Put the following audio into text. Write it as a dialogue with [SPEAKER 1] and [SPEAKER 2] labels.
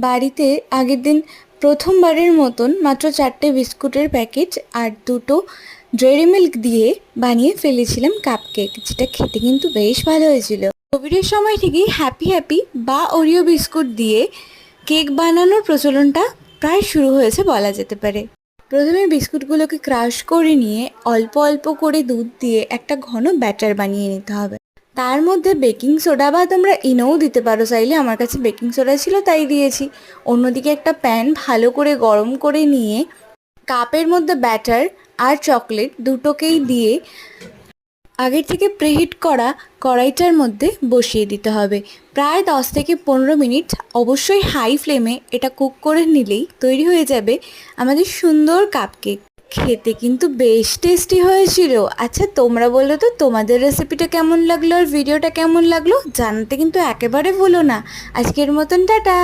[SPEAKER 1] বাড়িতে আগের দিন প্রথমবারের মতন মাত্র 4টে বিস্কুটের প্যাকেট আর 2টো ডেয়ারি মিল্ক দিয়ে বানিয়ে ফেলেছিলাম কাপকেক, যেটা খেতে কিন্তু বেশ ভালো হয়েছিল। কোভিডের সময় থেকেই হ্যাপি হ্যাপি বা ওরিও বিস্কুট দিয়ে কেক বানানোর প্রচলনটা প্রায় শুরু হয়েছে বলা যেতে পারে। প্রথমে বিস্কুটগুলোকে ক্রাশ করে নিয়ে অল্প অল্প করে দুধ দিয়ে একটা ঘন ব্যাটার বানিয়ে নিতে হবে। তার মধ্যে বেকিং সোডা বা তোমরা ইনোও দিতে পারো চাইলে, আমার কাছে বেকিং সোডা ছিল তাই দিয়েছি। অন্যদিকে একটা প্যান ভালো করে গরম করে নিয়ে কাপের মধ্যে ব্যাটার আর চকলেট দুটোকেই দিয়ে আগের থেকে প্রিহিট করা কড়াইটার মধ্যে বসিয়ে দিতে হবে। প্রায় 10 থেকে 15 মিনিট অবশ্যই হাই ফ্লেমে এটা কুক করে নিলেই তৈরি হয়ে যাবে আমাদের সুন্দর কাপকেক। খেতে কিন্তু বেশ টেস্টি হয়েছিল। আচ্ছা তোমরা বলো তো তোমাদের রেসিপিটা কেমন লাগলো আর ভিডিওটা কেমন লাগলো, জানাতে কিন্তু একেবারে ভুলো না। আজকের মতন টাটা।